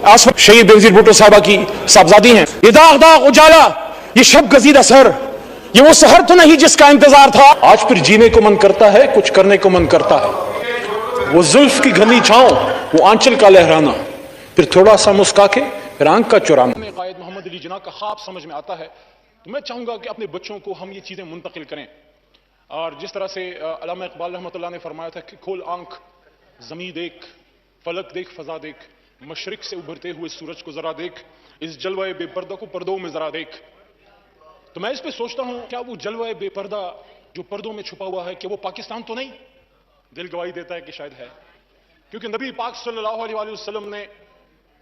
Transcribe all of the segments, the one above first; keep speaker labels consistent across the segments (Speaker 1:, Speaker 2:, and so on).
Speaker 1: आसमा शहीद बेनजीर भुट्टो साहबा की साहबजादी हैं। ये दाग दाग उजाला, ये शब गजीदा सर, ये वो सहर तो नहीं जिसका इंतजार था। आज फिर जीने को मन करता है, कुछ करने को मन करता है। वो जुल्फ की घनी छांव, वो आंचल का लहराना, फिर थोड़ा सा मुस्का के फिर आंख का चुराना। कायद मोहम्मद अली जिन्ना का ख्वाब समझ में आता है तो मैं चाहूंगा कि अपने बच्चों को हम ये चीजें मुंतकिल करें। और जिस तरह से अल्लामा इकबाल रहमतुल्लाह ने फरमाया था कि खोल आंख, जमी देख, फलक देख, फजा देख, मशरिक से उभरते हुए सूरज को जरा देख, इस जलवाए बेपर्दा को पर्दों में जरा देख। तो मैं इस पे सोचता हूं, क्या वो जलवाए बेपर्दा जो पर्दों में छुपा हुआ है, कि वो पाकिस्तान तो नहीं? दिल गवाही देता है कि शायद है, क्योंकि नबी पाक सल्लल्लाहु अलैहि वसल्लम ने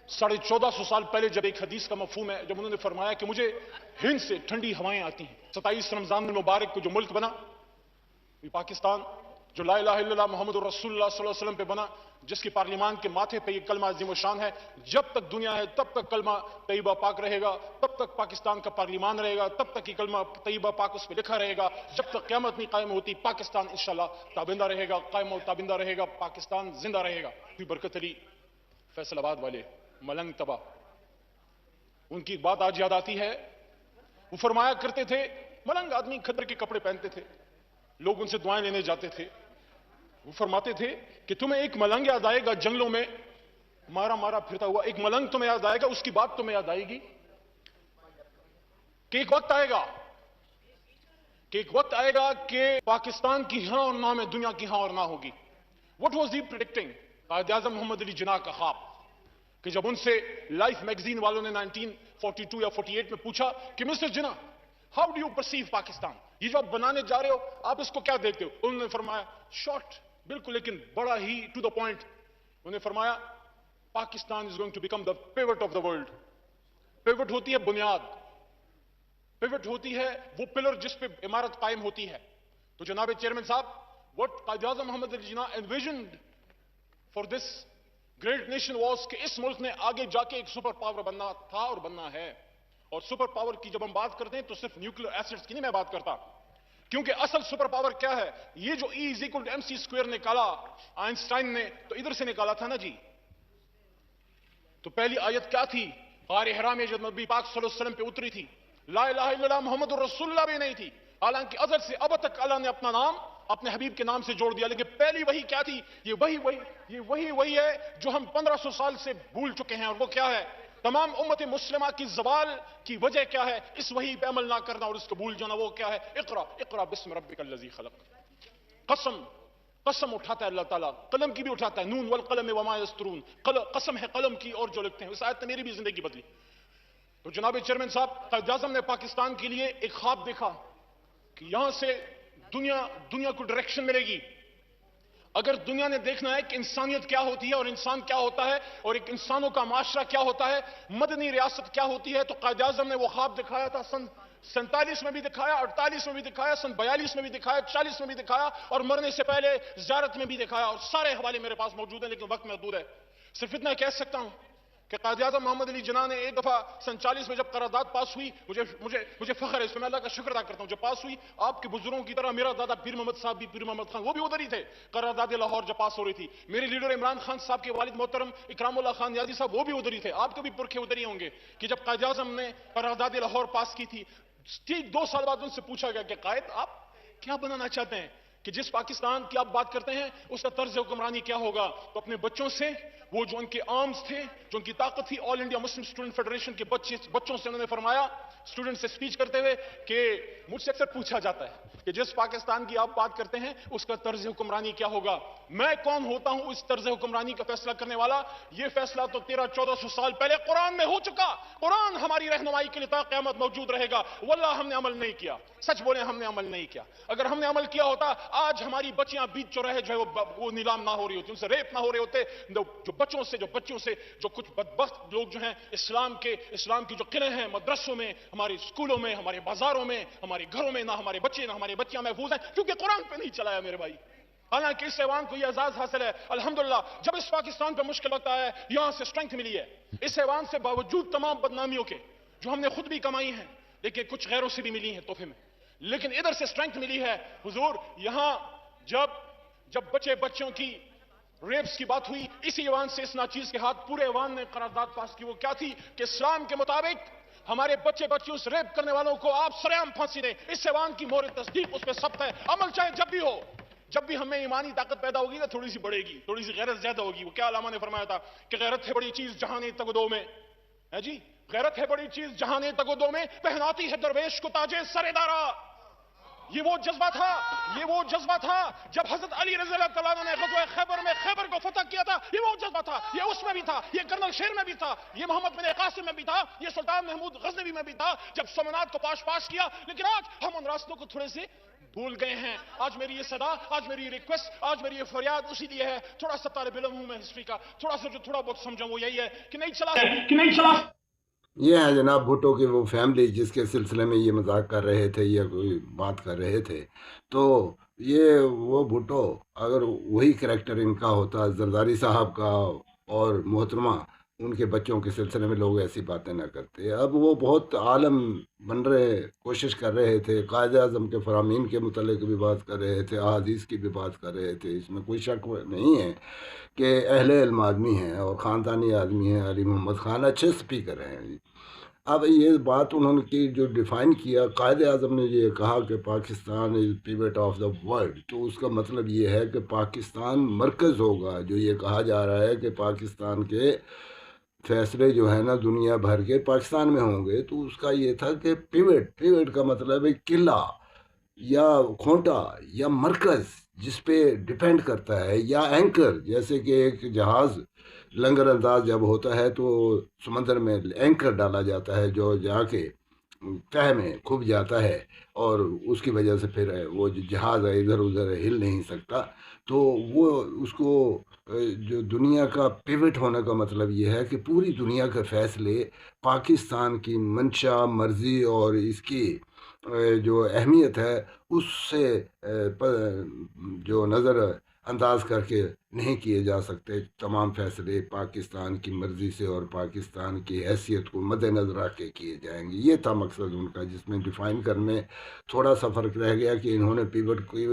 Speaker 1: 1450 साल पहले जब एक हदीस का मफहूम है, जब उन्होंने फरमाया कि मुझे हिंद से ठंडी हवाएं आती हैं। 27 रमजान मुबारक को जो मुल्क बना, ये पाकिस्तान, जो ला इलाहा इल्लल्लाह मुहम्मदुर रसूलुल्लाह सल्लल्लाहु अलैहि वसल्लम पे बना, जिसकी पार्लिमान के माथे पे ये कलमा अज़ीम शान है, जब तक दुनिया है तब तक कलमा तैयबा पाक रहेगा, तब तक पाकिस्तान का पार्लिमान रहेगा, तब तक ये कलमा तैयबा पाक उस पे लिखा रहेगा, जब तक क़यामत नहीं कायम होती पाकिस्तान इंशाअल्लाह ताबिंदा रहेगा, कायम और ताबिंदा रहेगा, पाकिस्तान जिंदा रहेगा। बरकत अली फैसलाबाद वाले मलंग तबा, उनकी एक बात आज याद आती है। वो फरमाया करते थे, मलंग आदमी खद्दर के कपड़े पहनते थे, लोग उनसे दुआएं लेने जाते थे। वो फरमाते थे कि तुम्हें एक मलंग याद आएगा जंगलों में मारा मारा फिरता हुआ, एक मलंग तुम्हें याद आएगा, उसकी बात तुम्हें याद आएगी कि एक वक्त आएगा, कि पाकिस्तान की हां और ना में दुनिया की हां और ना होगी। What was he predicting? Quaid Azam Mohammad Ali Jinnah का ख्वाब, कि जब उनसे लाइफ मैगजीन वालों ने 1942 या 48 में पूछा कि mister Jinnah, how do you perceive Pakistan, ये जो आप बनाने जा रहे हो आप इसको क्या देखते हो? उन्होंने फरमाया, शॉर्ट बिल्कुल लेकिन बड़ा ही टू द पॉइंट, उन्होंने फरमाया Pakistan is going to become the pivot of the world. Pivot होती है बुनियाद, पिवट होती है वो पिलर जिस पे इमारत कायम होती है। तो जनाब चेयरमैन साहब, what Quaid Azam Mohammad Ali Jinnah envisioned for this great nation was कि इस मुल्क ने आगे जाके एक सुपर पावर बनना था और बनना है। और सुपर पावर की जब हम बात करते हैं तो सिर्फ न्यूक्लियर एसिड्स की नहीं मैं बात करता, क्योंकि असल सुपर पावर क्या है? ये जो E = mc² निकाला आइंस्टाइन ने, तो इधर से निकाला था ना जी। तो पहली आयत क्या थी? गार हिरा में जब नबी पाक सल्लल्लाहु अलैहि वसल्लम पे उतरी थी, ला इलाहा इल्लल्लाह मुहम्मदुर रसूलुल्लाह भी नहीं थी, हालांकि अज़ल से अब तक अल्लाह ने अपना नाम अपने हबीब के नाम से जोड़ दिया। लेकिन पहली वही क्या थी? ये वही है जो हम 1500 साल से भूल चुके हैं। और वो क्या है? तमाम उम्मत मुस्लिमा की ज़वाल की वजह क्या है? इस वही पे अमल ना करना और इसको भूल जाना। वो क्या है? इक़रा इक़रा बिस्म रब्बिकल लज़ी खलक़। कसम उठाता है अल्लाह ताला, कलम की भी उठाता है, नून वल कलम वमा यस्तरून, कसम है कलम की और जो लिखते हैं। इस आयत ने मेरी भी जिंदगी बदली। तो जनाब चेयरमैन साहब, कायद आज़म ने पाकिस्तान के लिए एक ख्वाब देखा कि यहां से दुनिया को डायरेक्शन मिलेगी। अगर दुनिया ने देखना है कि इंसानियत क्या होती है और इंसान क्या होता है और एक इंसानों का माशरा क्या होता है, मदनी रियासत क्या होती है, तो कायद आज़म ने वो ख्वाब दिखाया था। सन 47 में भी दिखाया, 48 में भी दिखाया, सन 42 में भी दिखाया, 40 में भी दिखाया और मरने से पहले ज़ियारत में भी दिखाया। और सारे हवाले मेरे पास मौजूद हैं, लेकिन वक्त महदूद है। सिर्फ इतना कह सकता हूं कि कायद आज़म मोहम्मद अली जिन्ना ने एक दफा सन 40 में जब करारदाद पास हुई, मुझे फख्र है, इसमें अल्लाह का शुक्र अदा करता हूं, जब पास हुई, आपके बुजुर्गों की तरह मेरा दादा पीर मोहम्मद साहब भी, पीर मोहम्मद खान, वो भी उधर ही थे। करारदाद लाहौर जब पास हो रही थी, मेरे लीडर इमरान खान साहब के वालिद मोहतरम इकरामुल्लाह खान यादी साहब, वो भी उधर ही थे। आपके भी पुरखे उधर ही होंगे कि जब कायद आज़म ने करारदाद लाहौर पास की थी, ठीक 2 साल बाद उनसे पूछा गया कि कायद आप क्या बनाना चाहते हैं, कि जिस पाकिस्तान की आप बात करते हैं उसका तर्ज हुक्मरानी क्या होगा? तो अपने बच्चों से, वो जो उनके आर्म्स थे, जो उनकी ताकत थी, all India Muslim student federation के बच्चों से उन्होंने फरमाया, स्टूडेंट से स्पीच करते हुए, कि मुझसे अक्सर पूछा जाता है कि जिस पाकिस्तान की आप बात करते हैं उसका तर्ज हुक्मरानी क्या होगा? मैं कौन होता हूं इस तर्ज हुक्मरानी का फैसला करने वाला? यह फैसला तो 1300-1400 साल पहले कुरान में हो चुका। कुरान हमारी रहनुमाई के लिए ता क़यामत मौजूद रहेगा। वल्लाह हमने अमल नहीं किया, सच बोले हमने अमल नहीं किया। अगर हमने अमल किया होता, आज हमारी बच्चियां बीच चौराहे जो है वो नीलाम ना हो रही होती, उनसे रेप ना हो रहे होते। जो बच्चों से जो कुछ बदबख्त लोग जो हैं इस्लाम की जो किले हैं, मदरसों में, हमारे स्कूलों में, हमारे बाजारों में, हमारे घरों में, ना हमारे बच्चे ना हमारी बच्चियां महफूज हैं, क्योंकि कुरान पे नहीं चलाया मेरे भाई। हालांकि इस ऐवान को यह एजाज हासिल है अल्हम्दुलिल्लाह, जब इस पाकिस्तान पे मुश्किल वक्त आया है, यहां से स्ट्रेंथ मिली है। इस ऐवान से बावजूद तमाम बदनामियों के, जो हमने खुद भी कमाई हैं, लेकिन कुछ गैरों से भी मिली हैं तोहफे में, लेकिन इधर से स्ट्रेंथ मिली है। हुजूर, यहां जब बच्चों की ریپس کی بات ہوئی، اسی ایوان سے اس ناچیز کے ہاتھ پورے ایوان نے قرارداد پاس کی. وہ کیا تھی کہ اسلام کے مطابق ہمارے بچے بچی اس ریپ کرنے والوں کو آپ سرعام پھانسی دیں. اس ایوان کی مہر تصدیق اس پہ ثبت ہے. عمل چاہے جب بھی ہو، جب بھی ہمیں ایمانی طاقت پیدا ہوگی نا تھوڑی سی بڑھے گی، تھوڑی سی غیرت زیادہ ہوگی. وہ کیا علامہ نے فرمایا تھا کہ غیرت ہے بڑی چیز جہاں تگدو میں ہے جی، غیرت ہے بڑی چیز جہاں تگدو میں، پہناتی ہے درویش کو تاجے سر دارا. یہ وہ جذبہ تھا، یہ وہ جذبہ تھا جب حضرت علی رضی اللہ تعالیٰ عنہ نے غزوہ خیبر میں خیبر کو فتح کیا تھا. یہ وہ جذبہ تھا، یہ اس میں بھی تھا، یہ کرنل شیر میں بھی تھا، یہ محمد بن قاسم میں بھی تھا، یہ سلطان محمود غزنوی میں بھی تھا جب سومنات کو پاش کیا. لیکن آج ہم ان راستوں کو تھوڑے سے بھول گئے ہیں. آج میری یہ صدا، آج میری یہ ریکویسٹ، آج میری یہ فریاد اسی لیے ہے. تھوڑا سا طالب علم ہوں میں ہسٹری کا، تھوڑا سا جو تھوڑا بہت سمجھا وہ یہی ہے کہ نہیں چلا.
Speaker 2: یہ ہے جناب بھٹو کی وہ فیملی جس کے سلسلے میں یہ مذاق کر رہے تھے یا کوئی بات کر رہے تھے. تو یہ وہ بھٹو اگر وہی کریکٹر ان کا ہوتا زرداری صاحب کا اور محترمہ ان کے بچوں کے سلسلے میں لوگ ایسی باتیں نہ کرتے. اب وہ بہت عالم بن رہے کوشش کر رہے تھے، قائد اعظم کے فرامین کے متعلق بھی بات کر رہے تھے، احادیث کی بھی بات کر رہے تھے. اس میں کوئی شک نہیں ہے کہ اہل علم آدمی ہیں اور خاندانی آدمی ہیں. علی محمد خان اچھے سپیکر ہیں. اب یہ بات انہوں نے جو ڈیفائن کیا، قائد اعظم نے یہ کہا کہ پاکستان از پیوٹ آف دا ورلڈ، تو اس کا مطلب یہ ہے کہ پاکستان مرکز ہوگا. جو یہ کہا جا رہا ہے کہ پاکستان کے فیصلے جو ہے نا دنیا بھر کے پاکستان میں ہوں گے، تو اس کا یہ تھا کہ پیوٹ کا مطلب ہے قلعہ یا کھونٹا یا مرکز جس پہ ڈیپینڈ کرتا ہے، یا اینکر. جیسے کہ ایک جہاز لنگر انداز جب ہوتا ہے تو سمندر میں اینکر ڈالا جاتا ہے جو جا کے تہ میں کھب جاتا ہے اور اس کی وجہ سے پھر وہ جو جہاز ہے ادھر ادھر ہل نہیں سکتا. تو وہ اس کو جو دنیا کا پیوٹ ہونے کا مطلب یہ ہے کہ پوری دنیا کے فیصلے پاکستان کی منشا مرضی اور اس کی جو اہمیت ہے اس سے جو نظر انداز کر کے نہیں کیے جا سکتے. تمام فیصلے پاکستان کی مرضی سے اور پاکستان کی حیثیت کو مد نظر رکھ کے کیے جائیں گے. یہ تھا مقصد ان کا، جس میں ڈیفائن کرنے تھوڑا سا فرق رہ گیا کہ انہوں نے پیوٹ کی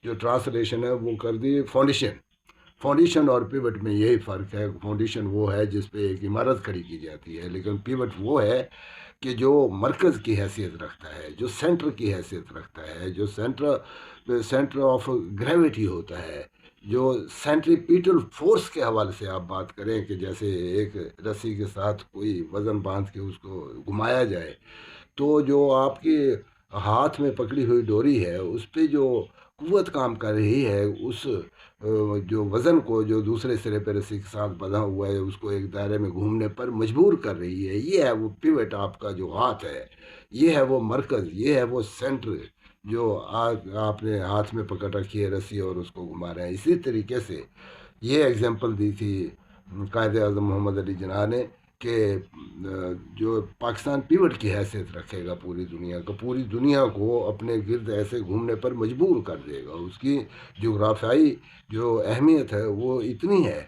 Speaker 2: جو ٹرانسلیشن ہے وہ کر دی فاؤنڈیشن اور پیوٹ میں یہی فرق ہے. فاؤنڈیشن وہ ہے جس پہ ایک عمارت کھڑی کی جاتی ہے، لیکن پیوٹ وہ ہے کہ جو مرکز کی حیثیت رکھتا ہے، جو سینٹر کی حیثیت رکھتا ہے، جو سینٹر آف گریویٹی ہوتا ہے، جو سینٹریپیٹل فورس کے حوالے سے آپ بات کریں کہ جیسے ایک رسی کے ساتھ کوئی وزن باندھ کے اس کو گھمایا جائے تو جو آپ کے ہاتھ میں پکڑی ہوئی ڈوری ہے اس پہ جو قوت کام کر رہی ہے، اس جو وزن کو جو دوسرے سرے پہ رسی کے ساتھ بندھا ہوا ہے اس کو ایک دائرے میں گھومنے پر مجبور کر رہی ہے. یہ ہے وہ پیوٹ آپ کا جو ہاتھ ہے، یہ ہے وہ مرکز، یہ ہے وہ سینٹر جو آپ نے ہاتھ میں پکڑ رکھی ہے رسی اور اس کو گھما رہے ہیں. اسی طریقے سے یہ ایگزامپل دی تھی قائد اعظم محمد علی جناح نے کہ جو پاکستان پیوٹ کی حیثیت رکھے گا پوری دنیا کو اپنے گرد ایسے گھومنے پر مجبور کر دے گا. اس کی جغرافیائی جو اہمیت ہے وہ اتنی ہے